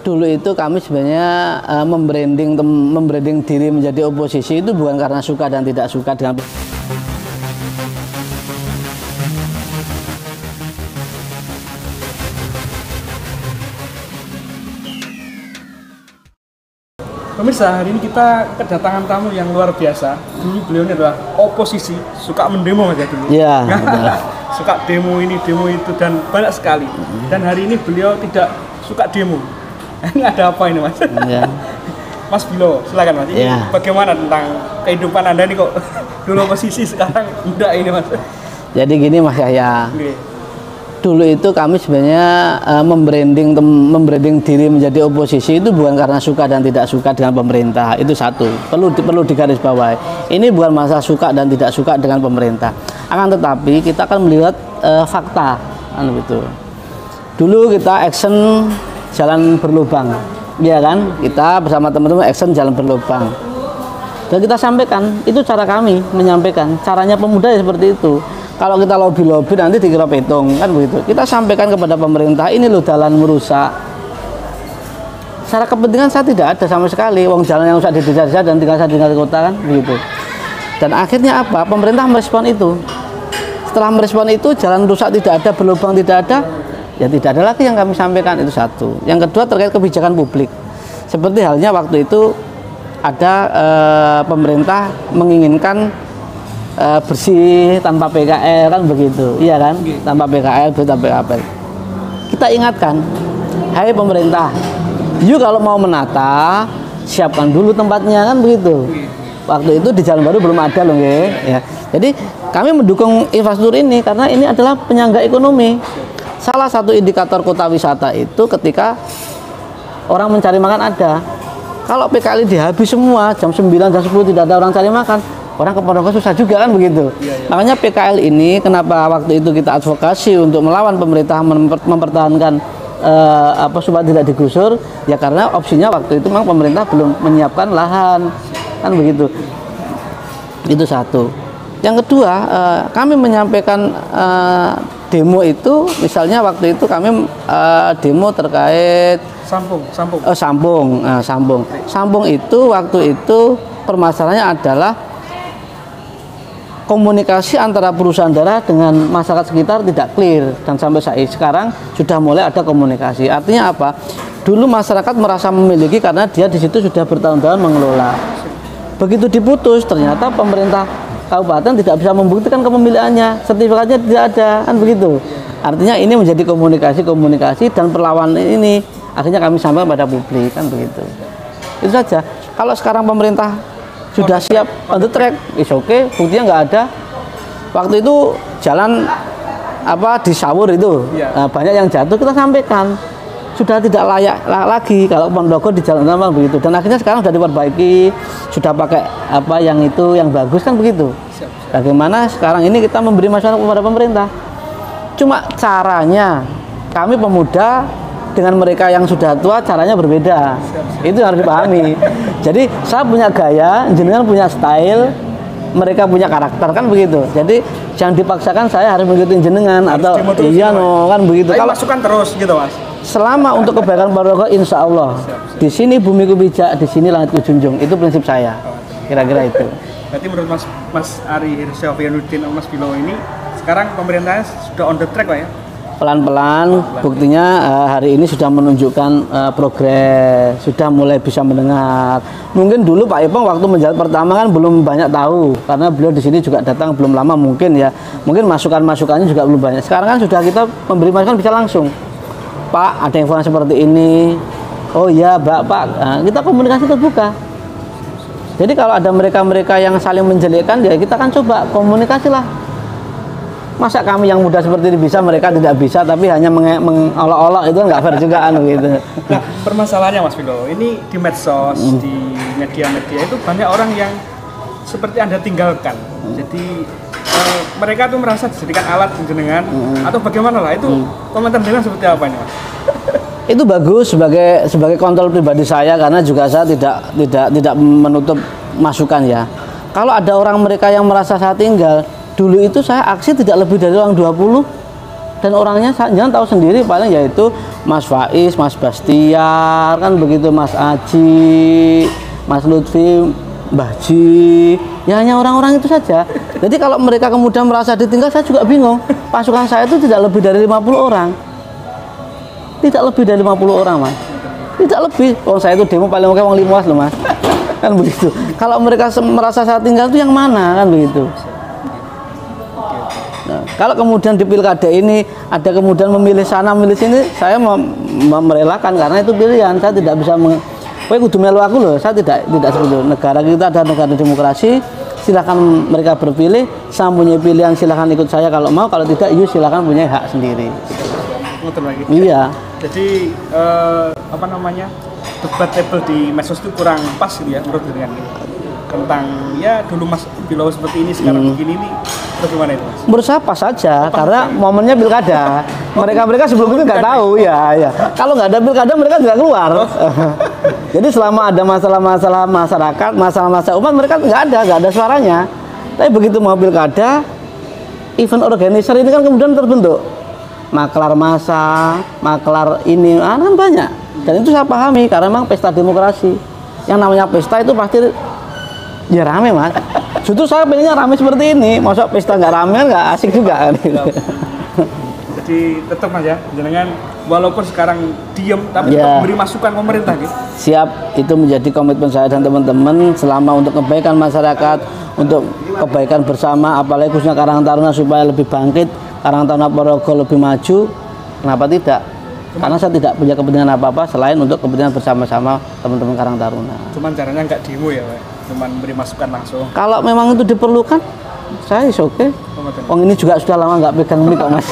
Dulu itu kami sebenarnya membranding diri menjadi oposisi itu bukan karena suka dan tidak suka dengan pemirsa. Hari ini kita kedatangan tamu yang luar biasa. Dulu beliau ini adalah oposisi, suka mendemo aja dulu. ya Suka demo ini, demo itu, dan banyak sekali. Dan hari ini beliau tidak suka demo. Ini ada apa ini, Mas? ya. Mas Bilo, silakan Mas. Ini Ya. bagaimana tentang kehidupan Anda ini kok dulu oposisi sekarang muda ini, Mas? Jadi gini Mas Yahya, Oke. dulu itu kami sebenarnya membranding diri menjadi oposisi itu bukan karena suka dan tidak suka dengan pemerintah. Itu satu, perlu digarisbawahi. Ini bukan masalah suka dan tidak suka dengan pemerintah. Akan tetapi kita akan melihat fakta, kan begitu. Dulu kita action jalan berlubang, ya kan? Kita bersama teman-teman action jalan berlubang. Dan kita sampaikan, itu cara kami menyampaikan. Caranya pemuda ya seperti itu. Kalau kita lobby nanti dikira petung, kan begitu. Kita sampaikan kepada pemerintah, ini loh jalan merusak. Secara kepentingan saya tidak ada sama sekali. Wong jalan yang rusak di desa-desa dan tinggal saya tinggal di kota, kan begitu. Dan akhirnya apa? Pemerintah merespon itu. Setelah merespon itu, jalan rusak tidak ada, berlubang tidak ada, ya tidak ada lagi yang kami sampaikan. Itu satu. Yang kedua terkait kebijakan publik. Seperti halnya waktu itu ada pemerintah menginginkan bersih tanpa PKL, kan begitu, iya kan? Tanpa PKL, tanpa PKL. Kita ingatkan, hai pemerintah, you kalau mau menata, siapkan dulu tempatnya, kan begitu. Waktu itu di Jalan Baru belum ada loh, ya. Jadi kami mendukung infrastruktur ini karena ini adalah penyangga ekonomi. Salah satu indikator kota wisata itu ketika orang mencari makan ada. Kalau PKL dihabis semua, jam 9, jam 10 tidak ada orang cari makan, orang ke Ponorogo susah juga, kan begitu. Makanya PKL ini kenapa waktu itu kita advokasi untuk melawan pemerintah mempertahankan supaya tidak digusur, ya karena opsinya waktu itu memang pemerintah belum menyiapkan lahan, kan begitu. Itu satu. Yang kedua, kami menyampaikan demo itu, misalnya waktu itu kami demo terkait Sambung itu waktu itu permasalahannya adalah komunikasi antara perusahaan daerah dengan masyarakat sekitar tidak clear, dan sampai sekarang sudah mulai ada komunikasi. Artinya apa? Dulu masyarakat merasa memiliki karena dia di situ sudah bertahun-tahun mengelola. Begitu diputus, ternyata pemerintah kabupaten tidak bisa membuktikan kepemilikannya, sertifikatnya tidak ada, kan begitu. Artinya ini menjadi komunikasi dan perlawanan ini akhirnya kami sampaikan pada publik, kan begitu. Itu saja. Kalau sekarang pemerintah sudah siap on the track, is okay, buktinya nggak ada. Waktu itu jalan di Sawur itu banyak yang jatuh, kita sampaikan sudah tidak layak lagi kalau Ponorogo di jalan utama begitu. Dan akhirnya sekarang sudah diperbaiki, sudah pakai yang bagus, kan begitu. Bagaimana sekarang ini kita memberi masukan kepada pemerintah. Cuma caranya kami pemuda dengan mereka yang sudah tua caranya berbeda. Itu harus dipahami. Jadi saya punya gaya, jenengan punya style, mereka punya karakter, kan begitu. Jadi jangan dipaksakan saya harus mengikuti jenengan atau iya kan begitu. Kalau masukan terus gitu, Mas. Selama untuk kebaikan Ponorogo, insya Allah di sini bumiku bijak, di sini langitku junjung. Itu prinsip saya. Kira-kira itu. Berarti menurut Mas Ari Hirsyafyanuddin, Mas Bilo ini sekarang pemerintahnya sudah on the track lah ya? Pelan-pelan, buktinya hari ini sudah menunjukkan progres, sudah mulai bisa mendengar. Mungkin dulu Pak Ipong waktu menjabat pertama kan belum banyak tahu, karena beliau di sini juga datang belum lama mungkin ya. Mungkin masukan-masukannya juga belum banyak. Sekarang kan sudah kita memberi masukan bisa langsung. Pak, ada informasi seperti ini. Oh iya, Pak. Nah, kita komunikasi terbuka. Jadi kalau ada mereka-mereka yang saling menjelekkan, ya kita kan coba komunikasi lah. Masa kami yang muda seperti ini bisa, mereka tidak bisa, tapi hanya mengolok-olok, itu nggak fair juga kan gitu. Nah, permasalahannya Mas Bilo, ini di medsos, di media-media itu banyak orang yang seperti Anda tinggalkan. Jadi mereka tuh merasa dijadikan alat jenengan atau bagaimana lah, itu komentar jenengan seperti apa nih, Mas? Itu bagus sebagai kontrol pribadi saya, karena juga saya tidak menutup masukan ya. Kalau ada orang mereka yang merasa saya tinggal, dulu itu saya aksi tidak lebih dari orang 20, Dan orangnya jangan tahu sendiri, paling yaitu Mas Faiz, Mas Bastiar, kan begitu, Mas Aji, Mas Lutfi, Mbah Ji, ya hanya orang-orang itu saja. Jadi kalau mereka kemudian merasa ditinggal, saya juga bingung. Pasukan saya itu tidak lebih dari 50 orang. Tidak lebih dari 50 orang, Mas. Tidak lebih. Oh, saya itu demo paling oke wong 5 loh, Mas. Kan begitu. Kalau mereka merasa saya tinggal itu yang mana, kan begitu. Nah, kalau kemudian di pilkada ini ada kemudian memilih sana memilih sini, saya merelakan karena itu pilihan. Saya tidak bisa kowe kudu melu aku loh, saya tidak seperti itu. Negara kita ada negara demokrasi, silahkan mereka berpilih, saya punya pilihan, silahkan ikut saya kalau mau, kalau tidak silahkan punya hak sendiri. Lagi. Iya. Jadi apa namanya, debatable di medsos itu kurang pas gitu ya menurut dengan tentang ya dulu Mas Bilo seperti ini sekarang begini ini, bagaimana itu Mas? Menurut saya pas saja karena momennya pilkada. Mereka sebelum itu nggak tahu ya. Kalau nggak ada pilkada mereka tidak keluar. Jadi selama ada masalah-masalah masyarakat, masalah-masalah umat, mereka nggak ada suaranya. Tapi begitu mau pilkada, event organizer ini kan kemudian terbentuk. Maklar massa, maklar ini, kan banyak. Dan itu saya pahami karena memang pesta demokrasi. Yang namanya pesta itu pasti ya rame, Mas. Justru saya pengennya rame seperti ini. Masa pesta nggak rame kan nggak asik juga kan. Jadi tetap Mas ya, jangan walaupun sekarang diem tapi tetap beri masukan pemerintah gitu. Siap, itu menjadi komitmen saya dan teman-teman selama untuk kebaikan masyarakat, untuk kebaikan bersama, apalagi khususnya Karang Taruna supaya lebih bangkit, Karang Taruna Ponorogo lebih maju. Kenapa tidak? Karena saya tidak punya kepentingan apa-apa selain untuk kepentingan bersama-sama teman-teman Karang Taruna. Cuman caranya nggak demo ya, Pak? Cuman beri masukan langsung. Kalau memang itu diperlukan, saya oke. Ini juga sudah lama nggak pegang mic kok, Mas.